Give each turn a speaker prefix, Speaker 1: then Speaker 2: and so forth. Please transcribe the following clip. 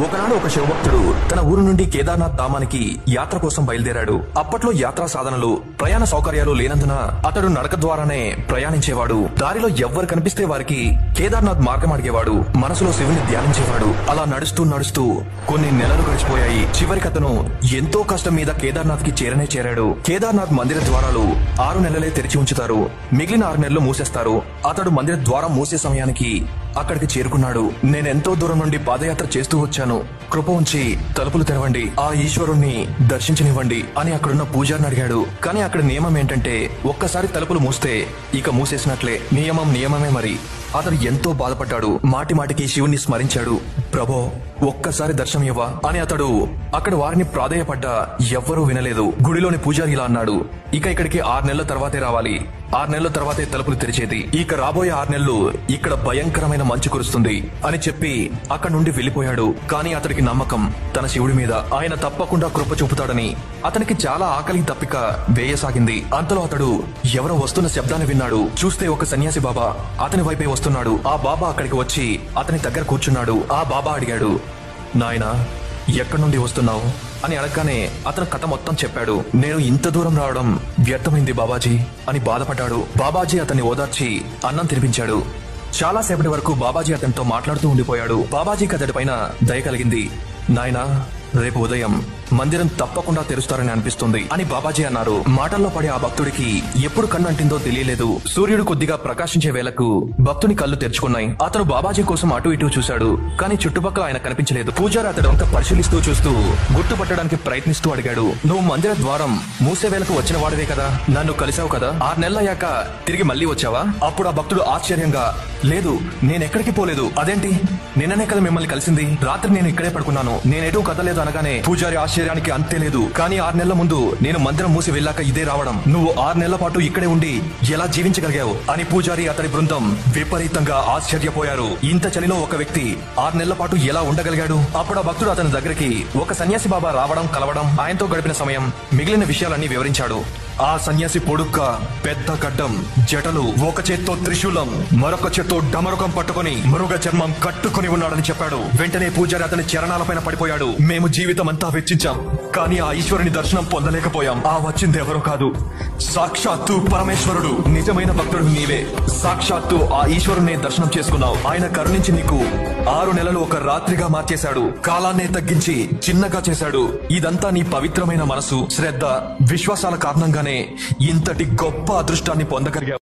Speaker 1: ఒకనాడు ఒక శివభక్తుడు తన ఊరు నుండి కేదార్నాథ్ ధామానికి యాత్ర కోసం బయలుదేరాడు. అప్పట్లో యాత్రా సాధనలు, ప్రయాణ సౌకర్యాలు లేనందున అతడు నడక ద్వారానే ప్రయాణించేవాడు. దారిలో ఎవ్వరు కనిపిస్తే వారికి కేదార్నాథ్ మార్గం అడిగేవాడు. మనసులో శివుని ధ్యానించేవాడు. అలా నడుస్తూ నడుస్తూ కొన్ని నెలలు గడిచిపోయాయి. చివరికి అతను ఎంతో కష్టం మీద కేదార్నాథ్ కి చేరాడు. కేదార్నాథ్ మందిర ద్వారాలు 6 నెలలే తెరిచి ఉంచుతారు. మిగిలిన 6 నెలలు మూసేస్తారు. అతడు మందిర ద్వారం మూసే సమయానికి అక్కడికి చేరుకున్నాడు. నేనెంతో దూరం నుండి పాదయాత్ర చేస్తూ వచ్చాను. కృప ఉంచి తలుపులు తెరవండి, ఆ ఈశ్వరుణ్ణి దర్శించనివ్వండి అని అక్కడున్న పూజారిని అడిగాడు. కానీ అక్కడ నియమం ఏంటంటే ఒక్కసారి తలుపులు మూస్తే ఇక మూసేసినట్లే. నియమమే మరి. అతడు ఎంతో బాధపడ్డాడు. మాటి మాటికి శివుణ్ణి స్మరించాడు. ప్రభో, ఒక్కసారి దర్శనం ఇవ్వా అని అతడు అక్కడ వారిని ప్రాధేయపడ్డా ఎవ్వరూ వినలేదు. గుడిలోని పూజారి ఇలా అన్నాడు, ఇక ఇక్కడికి 6 నెలల తర్వాతే రావాలి. 6 నెలల తర్వాతే తలుపులు తెరిచేది. ఇక రాబోయే 6 నెలలు ఇక్కడ భయంకరమైన మంచు కురుస్తుంది అని చెప్పి అక్కడి నుండి వెళ్లిపోయాడు. కానీ అతడికి నమ్మకం తన శివుడి మీద. ఆయన తప్పకుండా కృప చూపుతాడని అతనికి చాలా ఆకలి దప్పిక వేయసాగింది. అంతలో అతడు ఎవరో వస్తున్న శబ్దాన్ని విన్నాడు. చూస్తే ఒక సన్యాసి బాబా అతని వైపే వస్తున్నాడు. ఆ బాబా అక్కడికి వచ్చి అతని దగ్గర కూర్చున్నాడు. ఆ బాబా అడిగాడు, నాయనా, ఎక్కడి నుండి వస్తున్నావు అని అడగగానే అతను కథ మొత్తం చెప్పాడు. నేను ఇంత దూరం రావడం వ్యర్థమైంది బాబాజీ అని బాధపడ్డాడు. బాబాజీ అతన్ని ఓదార్చి అన్నం తినిపించాడు. చాలా సేపటి వరకు బాబాజీ అతనితో మాట్లాడుతూ ఉండిపోయాడు. బాబాజీకి అతడి పైన దయ కలిగింది. నాయనా, రేపు ఉదయం మందిరం తప్పకుండా తెరుస్తారని అనిపిస్తుంది అని బాబాజీ అన్నారు. మాటల్లో పడే ఆ భక్తుడికి ఎప్పుడు కన్ను అంటిందో తెలియలేదు. సూర్యుడు కొద్దిగా ప్రకాశించే వేళకు భక్తుని కళ్ళు తెరుచుకున్నాయి. అతను బాబాజీ కోసం అటు ఇటు చూశాడు. కానీ చుట్టుపక్కల ఆయన కనిపించలేదు. పూజారి అతడు అంతా పరిశీలిస్తూ చూస్తూ గుర్తుపట్టడానికి ప్రయత్నిస్తూ అడిగాడు, నువ్వు మందిర ద్వారం మూసే వేళకు వచ్చిన వాడివే కదా, నన్ను కలిసావు కదా, 6 నెలలయ్యాక తిరిగి మళ్ళీ వచ్చావా? అప్పుడు ఆ భక్తుడు ఆశ్చర్యంగా, లేదు, నేనెక్కడికి పోలేదు. అదేంటి, నిన్ననే కదా మిమ్మల్ని కలిసింది, రాత్రి నేను ఇక్కడే పడుకున్నాను, నేనేటూ కదలేదు అనగానే పూజారి ఆశ్చర్యానికి అంతే లేదు. కానీ 6 నెలల ముందు నేను మందిరం మూసి వెళ్ళాక ఇదే రావడం, నువ్వు 6 నెలల పాటు ఇక్కడే ఉండి ఎలా జీవించగలిగావు అని పూజారి అతని బృందం విపరీతంగా ఆశ్చర్యపోయారు. ఇంత చలిలో ఒక వ్యక్తి 6 నెలల పాటు ఎలా ఉండగలిగాడు? అప్పుడు ఆ భక్తుడు అతని దగ్గరికి ఒక సన్యాసి బాబా రావడం, కలవడం, ఆయనతో గడిపిన సమయం, మిగిలిన విషయాలన్నీ వివరించాడు. ఆ సన్యాసి పొడుక్క పెద్ద గడ్డం, జటలు, ఒక చేత్తో త్రిశూలం, మరొక చేత్తో డమరుకం పట్టుకుని మృగ చర్మం కట్టుకుని ఉన్నాడని చెప్పాడు. వెంటనే పూజారి అతని చరణాలపైన పడిపోయాడు. మేము జీవితం అంతా వెచ్చించాం, కానీ ఆ ఈశ్వరుని దర్శనం పొందలేకపోయాం. ఆ వచ్చింది ఎవరో కాదు, సాక్షాత్తు పరమేశ్వరుడు. నిజమైన భక్తుడు నీవే. సాక్షాత్తు ఆ ఈశ్వరుని దర్శనం చేసుకున్నావు. ఆయన కరుణించి నీకు 6 నెలలు ఒక రాత్రిగా మార్చేశాడు. కాలాన్నే తగ్గించి చిన్నగా చేశాడు. ఇదంతా నీ పవిత్రమైన మనసు, శ్రద్ధ, విశ్వాసాల కారణంగానే ఇంతటి గొప్ప అదృష్టాన్ని పొందగలిగావు.